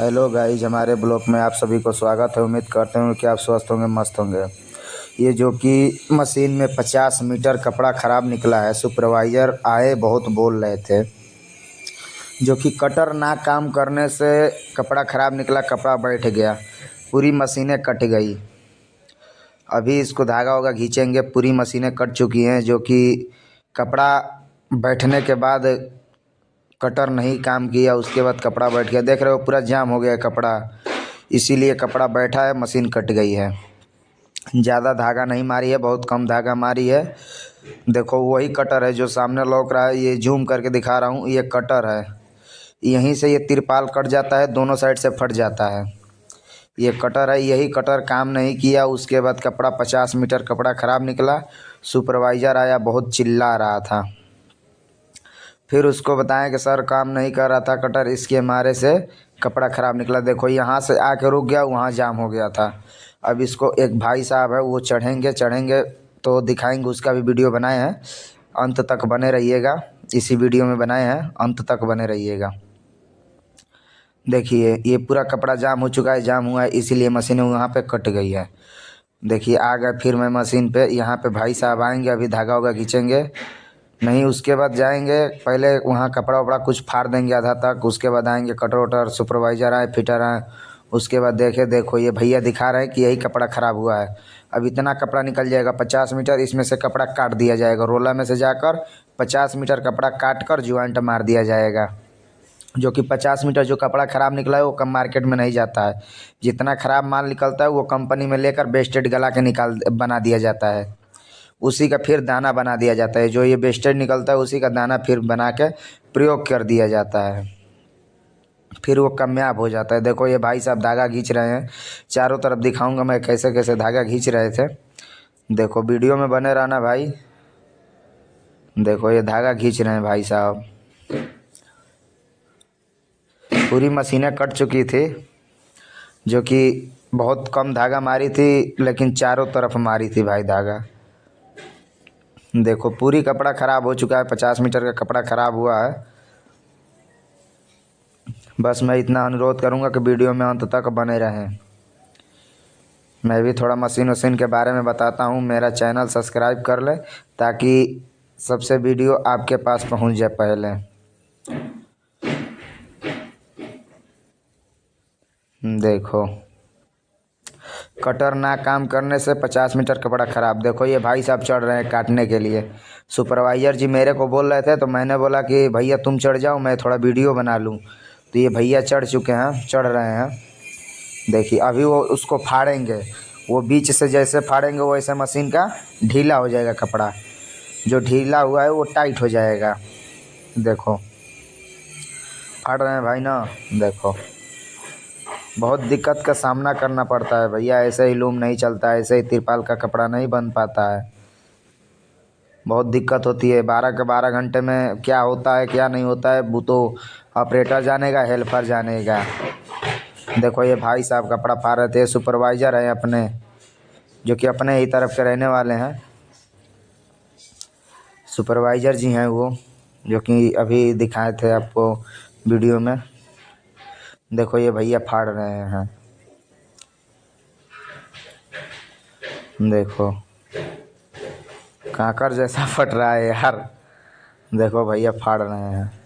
Hello guys, हमारे blog में आप सभी को स्वागत है। उम्मीद करते हैं कि आप स्वस्थ होंगे, मस्त होंगे। ये जो कि मशीन में 50 मीटर कपड़ा ख़राब निकला है। सुपरवाइज़र आए, बहुत बोल रहे थे जो कि कटर ना काम करने से कपड़ा ख़राब निकला, कपड़ा बैठ गया, पूरी मशीनें कट गई। अभी इसको धागा वागा खींचेंगे, पूरी मशीनें कट चुकी हैं। जो कि कपड़ा बैठने के बाद कटर नहीं काम किया, उसके बाद कपड़ा बैठ गया। देख रहे हो, पूरा जाम हो गया है कपड़ा, इसीलिए कपड़ा बैठा है, मशीन कट गई है। ज़्यादा धागा नहीं मारी है, बहुत कम धागा मारी है। देखो वही कटर है जो सामने लौक रहा है, ये जूम करके दिखा रहा हूँ, ये कटर है। यहीं से ये तिरपाल कट जाता है, दोनों साइड से फट जाता है। ये कटर है, यही कटर काम नहीं किया। उसके बाद कपड़ा 50 मीटर कपड़ा ख़राब निकला। सुपरवाइज़र आया, बहुत चिल्ला रहा था। फिर उसको बताएं कि सर काम नहीं कर रहा था कटर, इसके मारे से कपड़ा ख़राब निकला। देखो यहाँ से आके रुक गया, वहाँ जाम हो गया था। अब इसको एक भाई साहब है, वो चढ़ेंगे तो दिखाएंगे, उसका भी वीडियो बनाए हैं। अंत तक बने रहिएगा, इसी वीडियो में बनाए हैं, अंत तक बने रहिएगा। देखिए ये पूरा कपड़ा जाम हो चुका है, जाम हुआ है इसीलिए मशीन वहाँ पे कट गई है। देखिए आ गए फिर मैं मशीन पे, यहाँ पे भाई साहब आएंगे, अभी धागा वागा खींचेंगे। नहीं उसके बाद जाएंगे, पहले वहाँ कपड़ा वपड़ा कुछ फाड़ देंगे आधा तक, उसके बाद आएंगे कटर वटर, सुपरवाइज़र आए, फिटर आए। उसके बाद देखो ये भैया दिखा रहे हैं कि यही कपड़ा ख़राब हुआ है। अब इतना कपड़ा निकल जाएगा 50 मीटर, इसमें से कपड़ा काट दिया जाएगा, रोला में से जाकर 50 मीटर कपड़ा काट कर ज्वाइंट मार दिया जाएगा। जो कि 50 मीटर जो कपड़ा ख़राब निकला है वो कम मार्केट में नहीं जाता है। जितना ख़राब माल निकलता है वो कंपनी में लेकर बेस्टेड गला के बना दिया जाता है। उसी का फिर दाना बना दिया जाता है। जो ये बेस्टेड निकलता है उसी का दाना फिर बना के प्रयोग कर दिया जाता है, फिर वो कामयाब हो जाता है। देखो ये भाई साहब धागा खींच रहे हैं, चारों तरफ दिखाऊंगा मैं कैसे कैसे धागा खींच रहे थे। देखो वीडियो में बने रहना भाई। देखो ये धागा खींच रहे हैं भाई साहब, पूरी मशीनें कट चुकी थी। जो कि बहुत कम धागा मारी थी, लेकिन चारों तरफ मारी थी भाई धागा। देखो पूरी कपड़ा ख़राब हो चुका है, 50 मीटर का कपड़ा ख़राब हुआ है। बस मैं इतना अनुरोध करूंगा कि वीडियो में अंत तक बने रहें। मैं भी थोड़ा मशीन वशीन के बारे में बताता हूं। मेरा चैनल सब्सक्राइब कर लें ताकि सबसे वीडियो आपके पास पहुंच जाए पहले। देखो कटर ना काम करने से 50 मीटर कपड़ा ख़राब। देखो ये भाई साहब चढ़ रहे हैं काटने के लिए। सुपरवाइज़र जी मेरे को बोल रहे थे तो मैंने बोला कि भैया तुम चढ़ जाओ, मैं थोड़ा वीडियो बना लूँ। तो ये भैया चढ़ चुके हैं, चढ़ रहे हैं। देखिए अभी वो उसको फाड़ेंगे, वो बीच से जैसे फाड़ेंगे वैसे मशीन का ढीला हो जाएगा कपड़ा। जो ढीला हुआ है वो टाइट हो जाएगा। देखो फाड़ रहे हैं भाई ना। देखो बहुत दिक्कत का सामना करना पड़ता है भैया, ऐसे ही लूम नहीं चलता है, ऐसे ही तिरपाल का कपड़ा नहीं बन पाता है। बहुत दिक्कत होती है। 12 के 12 घंटे में क्या होता है क्या नहीं होता है वो तो ऑपरेटर जानेगा, हेल्पर जानेगा। देखो ये भाई साहब कपड़ा फाड़ रहे थे, सुपरवाइज़र है अपने, जो कि अपने ही तरफ के रहने वाले हैं। सुपरवाइज़र जी हैं वो, जो कि अभी दिखाए थे आपको वीडियो में। देखो ये भैया फाड़ रहे हैं। देखो कांकर जैसा फट रहा है यार। देखो भैया फाड़ रहे हैं।